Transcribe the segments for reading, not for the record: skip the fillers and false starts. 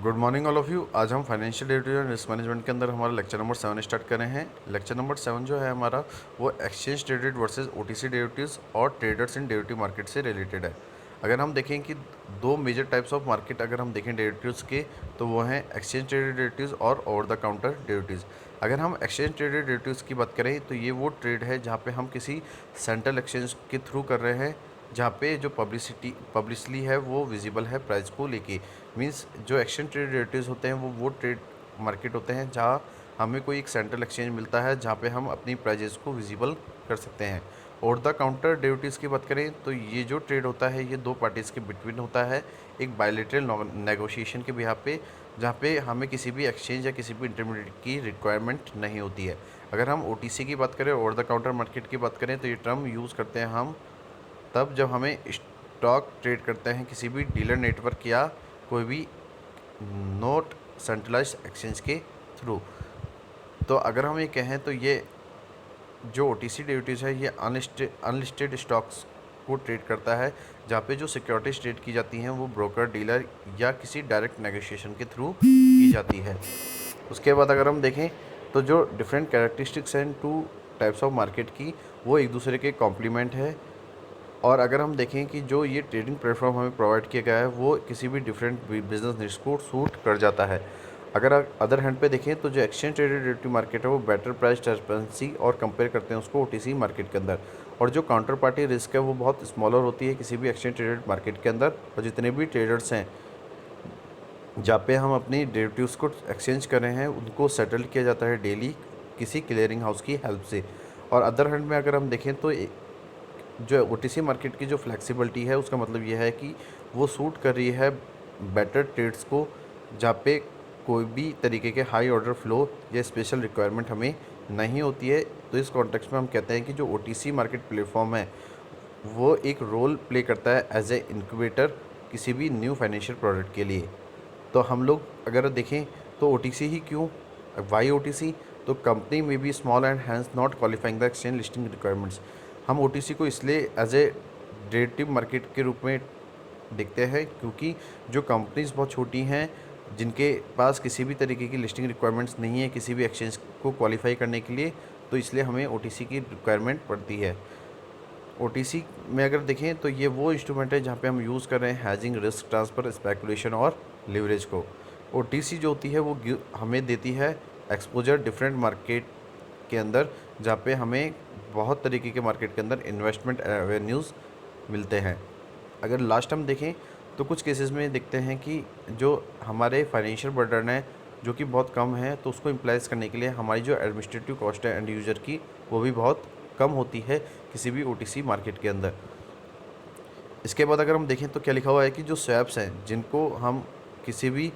Good morning all of you. आज हम financial derivative and risk management के अंदर हमारा लेक्चर नंबर 7 स्टार्ट कर रहे हैं। लेक्चर नंबर 7 जो है हमारा वो exchange traded versus OTC derivatives और ट्रेडर्स इन डेरिवेटिव मार्केट से रिलेटेड है। अगर हम देखें कि दो मेजर टाइप्स ऑफ मार्केट अगर हम देखें डेरिवेटिव्स के, तो वो हैं एक्सचेंज ट्रेडेड डेरिवेटिव्स और ओवर द काउंटर डेरिवेटिव्स। अगर हम एक्सचेंज ट्रेडेड डेरिवेटिव्स की बात करें तो ये वो ट्रेड है जहाँ पे हम किसी सेंट्रल एक्सचेंज के थ्रू कर रहे हैं, जहाँ पे जो पब्लिसली है वो विजिबल है प्राइस को लेके। मींस जो एक्सचेंज ट्रेड डेरिवेटिव्स होते हैं वो ट्रेड मार्केट होते हैं जहाँ हमें कोई एक सेंट्रल एक्सचेंज मिलता है जहाँ पे हम अपनी प्राइजेस को विजिबल कर सकते हैं। और द काउंटर डेरिवेटिव्स की बात करें तो ये जो ट्रेड होता है ये दो पार्टीज़ के बिटवीन होता है, एक बायलैटरल नेगोशिएशन के बिहाफ पे, जहाँ पे हमें किसी भी एक्सचेंज या किसी भी इंटरमीडिएट की रिक्वायरमेंट नहीं होती है। अगर हम ओटीसी की बात करें, ओवर द काउंटर मार्केट की बात करें, तो ये टर्म यूज़ करते हैं हम तब जब हमें स्टॉक ट्रेड करते हैं किसी भी डीलर नेटवर्क या कोई भी नोट सेंट्रलाइज्ड एक्सचेंज के थ्रू। तो अगर हम ये कहें तो ये जो ओटीसी डेरिवेटिव्स है ये अनलिस्टेड स्टॉक्स को ट्रेड करता है, जहाँ पे जो सिक्योरिटीज ट्रेड की जाती हैं वो ब्रोकर, डीलर या किसी डायरेक्ट नेगोशिएशन के थ्रू की जाती है। उसके बाद अगर हम देखें तो जो डिफरेंट कैरेक्टरिस्टिक्स हैं टू टाइप्स ऑफ मार्केट की, वो एक दूसरे के कॉम्प्लीमेंट है। और अगर हम देखें कि जो ये ट्रेडिंग प्लेटफॉर्म हमें प्रोवाइड किया गया है वो किसी भी डिफरेंट बिजनेस निश को सूट कर जाता है। अगर अदर हैंड पे देखें तो जो एक्सचेंज ट्रेडेड डेरिवेटिव मार्केट है वो बेटर प्राइस ट्रांसपेरेंसी और कंपेयर करते हैं उसको ओटीसी मार्केट के अंदर। और जो काउंटर पार्टी रिस्क है वो बहुत स्मॉलर होती है किसी भी एक्सचेंज ट्रेडेड मार्केट के अंदर। और जितने भी ट्रेडर्स हैं जहाँ पे हम अपनी डेरिवेटिव्स को एक्सचेंज कर रहे हैं उनको सेटल किया जाता है डेली किसी क्लियरिंग हाउस की हेल्प से। और अदर हैंड में अगर हम देखें तो जो ओटीसी मार्केट की जो फ्लेक्सिबिलिटी है उसका मतलब यह है कि वो सूट कर रही है बेटर ट्रेड्स को, जहाँ पे कोई भी तरीके के हाई ऑर्डर फ्लो या स्पेशल रिक्वायरमेंट हमें नहीं होती है। तो इस कॉन्टेक्स्ट में हम कहते हैं कि जो ओटीसी मार्केट प्लेटफॉर्म है वो एक रोल प्ले करता है एज ए इनक्यूबेटर किसी भी न्यू फाइनेंशियल प्रोडक्ट के लिए। तो हम लोग अगर देखें तो ओटीसी ही क्यों, वाई ओटीसी? तो कंपनी में be small and hence not qualifying the exchange listing requirements. हम ओटीसी को इसलिए एज ए डेरिवेटिव मार्केट के रूप में देखते हैं क्योंकि जो कंपनीज बहुत छोटी हैं जिनके पास किसी भी तरीके की लिस्टिंग रिक्वायरमेंट्स नहीं है किसी भी एक्सचेंज को क्वालिफाई करने के लिए, तो इसलिए हमें ओटीसी की रिक्वायरमेंट पड़ती है। ओटीसी में अगर देखें तो ये वो इंस्ट्रूमेंट है जहाँ पे हम यूज़ कर रहे हैं हैजिंग, रिस्क ट्रांसफ़र, स्पेकुलेशन और लिवरेज को। ओटीसी जो होती है वो हमें देती है एक्सपोजर डिफरेंट मार्केट के अंदर, जहाँ पे हमें बहुत तरीके के मार्केट के अंदर इन्वेस्टमेंट एवेन्यूज़ मिलते हैं। अगर लास्ट हम देखें तो कुछ केसेस में देखते हैं कि जो हमारे फाइनेंशियल बर्डन है जो कि बहुत कम है, तो उसको इम्प्लाइज करने के लिए हमारी जो एडमिनिस्ट्रेटिव कॉस्ट है एंड यूज़र की वो भी बहुत कम होती है किसी भी ओटीसी मार्केट के अंदर। इसके बाद अगर हम देखें तो क्या लिखा हुआ है कि जो स्वैप्स हैं जिनको हम किसी भी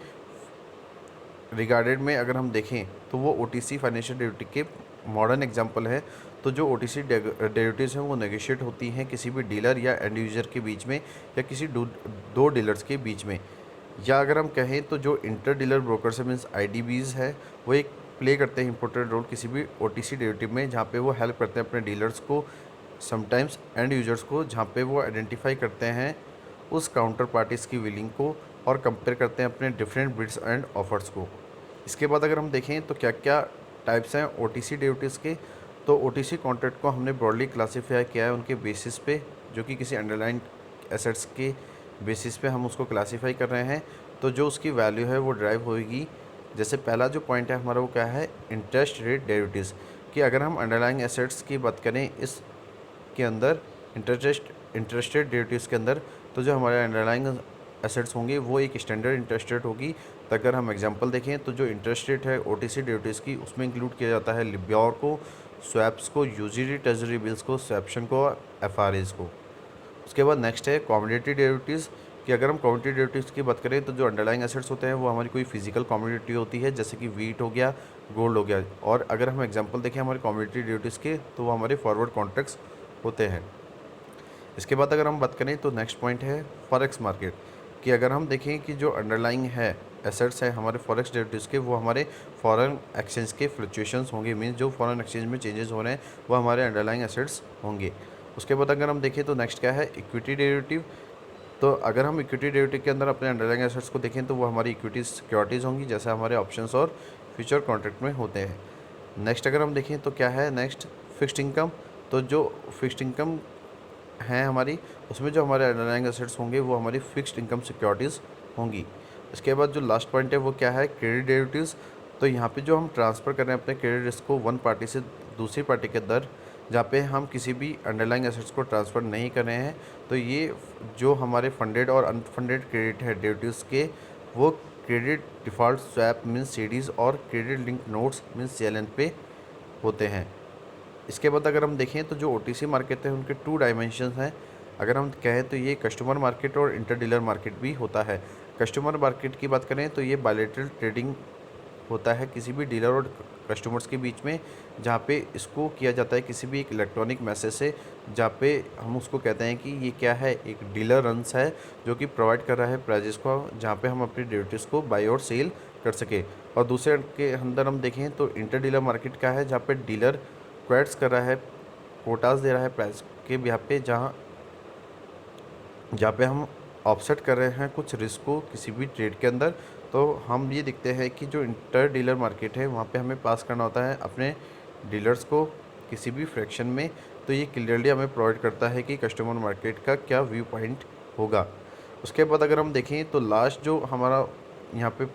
रिगार्डेड में अगर हम देखें तो वो ओटीसी फाइनेंशियल डेरिवेटिव के मॉडर्न एग्जांपल है। तो जो ओटीसी डेरिवेटिव्स हैं वो नेगोशिएट होती हैं किसी भी डीलर या एंड यूज़र के बीच में या किसी दो डीलर्स के बीच में। या अगर हम कहें तो जो इंटर डीलर ब्रोकर से मीन्स आईडीबीज है वो एक प्ले करते हैं इंपॉर्टेंट रोल किसी भी ओटीसी डेरिवेटिव में, जहाँ पे वो हेल्प करते हैं अपने डीलर्स को, समटाइम्स एंड यूजर्स को, जहाँ पे वो आइडेंटिफाई करते हैं उस काउंटर पार्टीज़ की विलिंग को और कंपेयर करते हैं अपने डिफरेंट बिड्स एंड ऑफर्स को। इसके बाद अगर हम देखें तो क्या क्या टाइप्स हैं ओटीसी डेरिवेटिव्स के, तो ओटीसी कॉन्ट्रैक्ट को हमने ब्रॉडली क्लासीफाई किया है उनके बेसिस पे, जो कि किसी अंडरलाइन एसेट्स के बेसिस पे हम उसको क्लासीफाई कर रहे हैं। तो जो उसकी वैल्यू है वो ड्राइव होगी, जैसे पहला जो पॉइंट है हमारा वो क्या है, इंटरेस्ट रेट डेरिवेटिव्स, कि अगर हम अंडरलाइंग एसेट्स की बात करें इस के अंदर इंटरेस्ट रेट डेरिवेटिव्स के अंदर, तो जो हमारे अंडरलाइंग एसेट्स होंगे वो एक स्टैंडर्ड इंटरेस्ट रेट होगी। तो अगर हम एग्जांपल देखें तो जो इंटरेस्ट रेट है ओटीसी डेरिवेटिव्स की उसमें इंक्लूड किया जाता है लिब्योर को, स्वैप्स को, यूजीडी ट्रेजरी बिल्स को, स्वैप्शन को, एफआरएज को। उसके बाद नेक्स्ट है कमोडिटी डेरिवेटिव्स, कि अगर हम कमोडिटी डेरिवेटिव्स की बात करें तो जो अंडरलाइंग एसेट्स होते हैं वो हमारी कोई फिजिकल कमोडिटी होती है, जैसे कि वीट हो गया, गोल्ड हो गया। और अगर हम एग्जांपल देखें हमारे कमोडिटी डेरिवेटिव्स के तो वो हमारे फॉरवर्ड कॉन्ट्रैक्ट्स होते हैं। इसके बाद अगर हम बात करें तो नेक्स्ट पॉइंट है फॉरेक्स मार्केट, कि अगर हम देखें कि जो अंडरलाइंग है एसेट्स है हमारे फॉरेक्स डेरिवेटिव्स के वो हमारे फॉरेन एक्सचेंज के फ्लक्चुएशंस होंगे, मीन्स जो फॉरेन एक्सचेंज में चेंजेस हो रहे हैं वो हमारे अंडरलाइंग एसेट्स होंगे। उसके बाद अगर हम देखें तो नेक्स्ट क्या है इक्विटी डेरिवेटिव, तो अगर हम इक्विटी डेरिवेटिव के अंदर अपने अंडरलाइंग एसेट्स को देखें तो वो हमारी इक्विटी सिक्योरिटीज़ होंगी, जैसे हमारे ऑप्शंस और फ्यूचर कॉन्ट्रैक्ट में होते हैं। नेक्स्ट अगर हम देखें तो क्या है नेक्स्ट, फिक्स्ड इनकम। तो जो फिक्स्ड इनकम है हमारी, उसमें जो हमारे अंडरलाइंग एसेट्स होंगे वो हमारी फिक्स्ड इनकम सिक्योरिटीज़ होंगी। इसके बाद जो लास्ट पॉइंट है वो क्या है, क्रेडिट डेरिवेटिव्स। तो यहाँ पे जो हम ट्रांसफ़र कर रहे हैं अपने क्रेडिट रिस्क को वन पार्टी से दूसरी पार्टी के अंदर, जहाँ पे हम किसी भी अंडरलाइंग एसेट्स को ट्रांसफ़र नहीं कर रहे हैं, तो ये जो हमारे फंडेड और अनफंडेड क्रेडिट है डेरिवेटिव्स के, वो credit default swap means CDs और क्रेडिट लिंक नोट्स मीन्स सीएलएन पे होते हैं। इसके बाद अगर हम देखें तो जो ओटीसी मार्केट है उनके टू डायमेंशन हैं। अगर हम कहें तो ये कस्टमर मार्केट और इंटर डीलर मार्केट भी होता है। कस्टमर मार्केट की बात करें तो ये बायलैटरल ट्रेडिंग होता है किसी भी डीलर और कस्टमर्स के बीच में, जहाँ पे इसको किया जाता है किसी भी एक इलेक्ट्रॉनिक मैसेज से, जहाँ पे हम उसको कहते हैं कि ये क्या है, एक डीलर रन्स है जो कि प्रोवाइड कर रहा है प्राइजेस को, जहाँ पे हम अपने डेरिवेटिव्स को बाई और सेल कर सके। और दूसरे के अंदर हम देखें तो इंटर डीलर मार्केट का है, जहाँ पे डीलर क्वेट्स कर रहा है, कोटास दे रहा है प्राइस के बिहाफ पे, जहाँ पे हम ऑफसेट कर रहे हैं कुछ रिस्क को किसी भी ट्रेड के अंदर। तो हम ये देखते हैं कि जो इंटर डीलर मार्केट है वहाँ पे हमें पास करना होता है अपने डीलर्स को किसी भी फ्रैक्शन में। तो ये क्लियरली हमें प्रोवाइड करता है कि कस्टमर मार्केट का क्या व्यू पॉइंट होगा। उसके बाद अगर हम देखें तो लास्ट जो हमारा यहाँ पे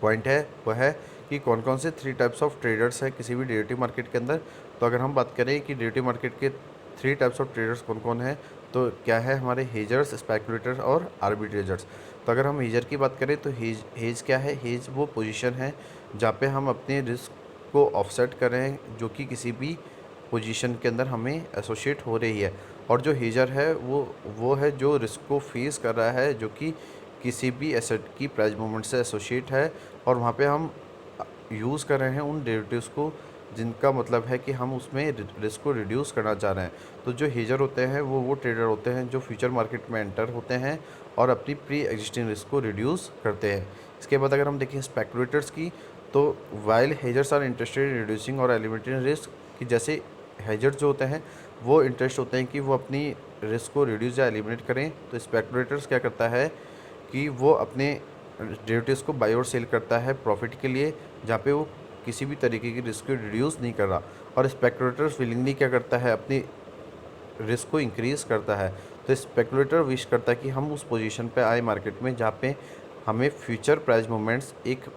पॉइंट है वह है कि कौन कौन से थ्री टाइप्स ऑफ ट्रेडर्स हैं किसी भी डेरिवेटिव मार्केट के अंदर। तो अगर हम बात करें कि डेरिवेटिव मार्केट के थ्री टाइप्स ऑफ ट्रेडर्स कौन कौन हैं, तो क्या है हमारे हेजर्स, स्पेकुलेटर्स और आर्बिट्रेजर्स। तो अगर हम हेजर की बात करें तो हेज क्या है, हेज वो पोजीशन है जहाँ पे हम अपने रिस्क को ऑफसेट कर रहे हैं जो कि किसी भी पोजीशन के अंदर हमें एसोसिएट हो रही है। और जो हेजर है वो है जो रिस्क को फेस कर रहा है जो कि किसी भी एसेट की प्राइस मूवमेंट से एसोसिएट है, और वहाँ पे हम यूज़ कर रहे हैं उन डेरिवेटिव्स को जिनका मतलब है कि हम उसमें रिस्क को रिड्यूस करना चाह रहे हैं। तो जो हेजर होते हैं वो ट्रेडर होते हैं जो फ्यूचर मार्केट में एंटर होते हैं और अपनी प्री एग्जिस्टिंग रिस्क को रिड्यूस करते हैं। इसके बाद अगर हम देखें स्पेकुलेटर्स की, तो while hedgers are interested in reducing और एलिमिनेटिंग रिस्क, कि जैसे हेजर्स जो होते हैं वो इंटरेस्ट होते हैं कि वो अपनी रिस्क को रिड्यूस या एलिमिनेट करें। तो स्पेकुलेटर्स क्या करता है कि वो अपने डेरिवेटिव्स को बाई और सेल करता है प्रॉफिट के लिए, जहाँ पे वो किसी भी तरीके की रिस्क को रिड्यूस नहीं कर रहा। और स्पेकुलेटर्स विलिंगली क्या करता है, अपनी रिस्क को इंक्रीज़ करता है। तो स्पेकुलेटर विश करता है कि हम उस पोजीशन पे आए मार्केट में जहाँ पे हमें फ्यूचर प्राइस मूवमेंट्स एक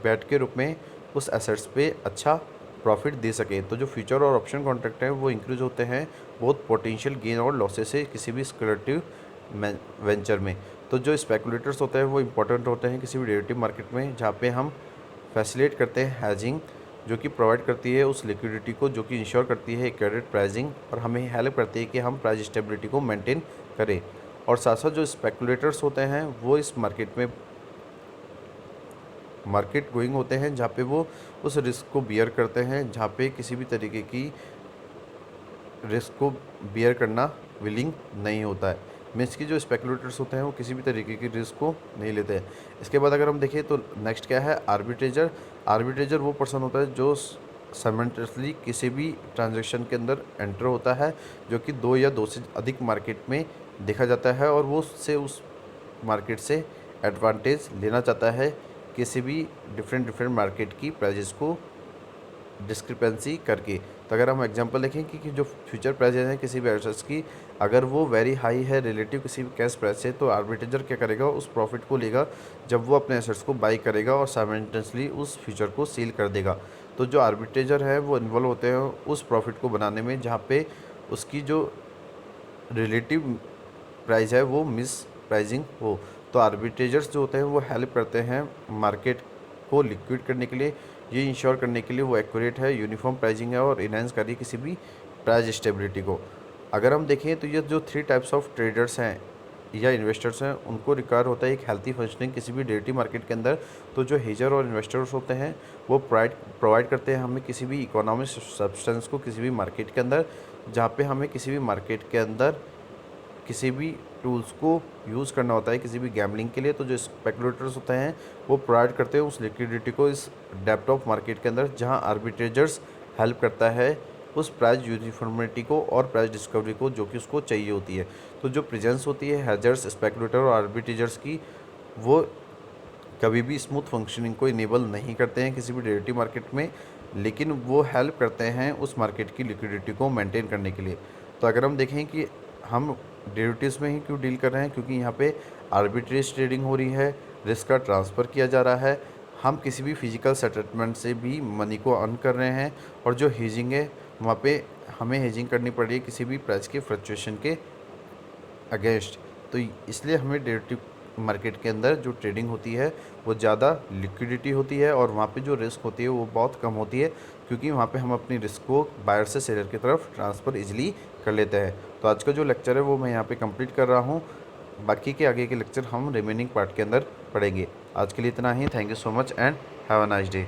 बेट के रूप में उस एसेट्स पे अच्छा प्रॉफिट दे सके। तो जो फ्यूचर और ऑप्शन कॉन्ट्रैक्ट हैं वो इंक्रीज होते हैं बहुत पोटेंशियल गेन और लॉसेस से किसी भी स्पेकुलेटिव वेंचर में। तो जो स्पेकुलेटर्स होते हैं वो इंपॉर्टेंट होते हैं किसी भी डेरिवेटिव मार्केट में, जहाँ पे हम फैसिलिटेट करते हैं हैजिंग, जो कि प्रोवाइड करती है उस लिक्विडिटी को जो कि इंश्योर करती है क्रेडिट प्राइसिंग, और हमें हेल्प करती है कि हम प्राइस स्टेबिलिटी को मेंटेन करें। और साथ साथ जो स्पेकुलेटर्स होते हैं वो इस मार्केट में मार्केट गोइंग होते हैं, जहाँ पे वो उस रिस्क को बियर करते हैं, जहाँ पे किसी भी तरीके की रिस्क को बियर करना विलिंग नहीं होता है। मीन्स की जो स्पेकुलेटर्स होते हैं वो किसी भी तरीके की रिस्क को नहीं लेते हैं। इसके बाद अगर हम देखें तो नेक्स्ट क्या है, आर्बिट्रेजर। आर्बिट्रेजर वो पर्सन होता है जो साइमल्टेनियसली किसी भी ट्रांजैक्शन के अंदर एंटर होता है, जो कि दो या दो से अधिक मार्केट में देखा जाता है, और वो उससे उस मार्केट से एडवांटेज लेना चाहता है किसी भी डिफरेंट मार्केट की प्राइजेस को डिस्क्रिपेंसी करके। तो अगर हम एग्जांपल देखें कि जो फ्यूचर प्राइजेस हैं किसी भी एसेट्स की, अगर वो वेरी हाई है रिलेटिव किसी भी कैश प्राइस से, तो आर्बिट्रेजर क्या करेगा, उस प्रॉफिट को लेगा जब वो अपने एसेट्स को बाई करेगा और साइमल्टेनियसली उस फ्यूचर को सील कर देगा। तो जो आर्बिट्रेजर है वो इन्वॉल्व होते हैं उस प्रॉफिट को बनाने में जहाँ पे उसकी जो रिलेटिव प्राइस है वो मिस प्राइजिंग हो। तो आर्बिट्रेजर्स जो होते हैं वो हेल्प करते हैं मार्केट को लिक्विड करने के लिए, ये इंश्योर करने के लिए वो एक्यूरेट है, यूनिफॉर्म प्राइजिंग है और इनहेंस कर रही है किसी भी प्राइस स्टेबिलिटी को। अगर हम देखें तो ये जो थ्री टाइप्स ऑफ ट्रेडर्स हैं या इन्वेस्टर्स हैं, उनको रिक्वायर होता है एक हेल्थी फंक्शनिंग किसी भी डेरिवेटिव मार्केट के अंदर। तो जो हेजर और इन्वेस्टर्स होते हैं वो प्रोवाइड करते हैं हमें किसी भी इकोनॉमिक सब्सटेंस को किसी भी मार्केट के अंदर, जहाँ पे हमें किसी भी मार्केट के अंदर किसी भी टूल्स को यूज़ करना होता है किसी भी गैम्बलिंग के लिए। तो जो स्पेकुलेटर्स होते हैं वो प्रोवाइड करते हैं उस लिक्विडिटी को इस डेप्थ ऑफ मार्केट के अंदर, जहां आर्बिट्रेजर्स हेल्प करता है उस प्राइस यूनिफॉर्मिटी को और प्राइस डिस्कवरी को जो कि उसको चाहिए होती है। तो जो प्रेजेंस होती है हैजर्स, स्पेकुलेटर और आर्बिट्रेजर्स की, वो कभी भी स्मूथ फंक्शनिंग को इनेबल नहीं करते हैं किसी भी डेरिवेटिव मार्केट में, लेकिन वो हेल्प करते हैं उस मार्केट की लिक्विडिटी को मेंटेन करने के लिए। तो अगर हम देखें कि हम डेरिवेटिव्स में ही क्यों डील कर रहे हैं, क्योंकि यहाँ पे आर्बिट्रेज ट्रेडिंग हो रही है, रिस्क का ट्रांसफ़र किया जा रहा है, हम किसी भी फिजिकल सेटलमेंट से भी मनी को अर्न कर रहे हैं, और जो हेजिंग है वहाँ पे हमें हेजिंग करनी पड़ रही है किसी भी प्राइस के फ्लक्चुएशन के अगेंस्ट। तो इसलिए हमें डेरिवेटिव मार्केट के अंदर जो ट्रेडिंग होती है वो ज़्यादा लिक्विडिटी होती है, और वहाँ पे जो रिस्क होती है वो बहुत कम होती है, क्योंकि वहाँ पे हम अपनी रिस्क को बायर से सेलर की तरफ ट्रांसफ़र इजीली कर लेते हैं। तो आज का जो लेक्चर है वो मैं यहाँ पे कंप्लीट कर रहा हूँ। बाकी के आगे के लेक्चर हम रिमेनिंग पार्ट के अंदर पढ़ेंगे। आज के लिए इतना ही। Thank you so much and have a nice day.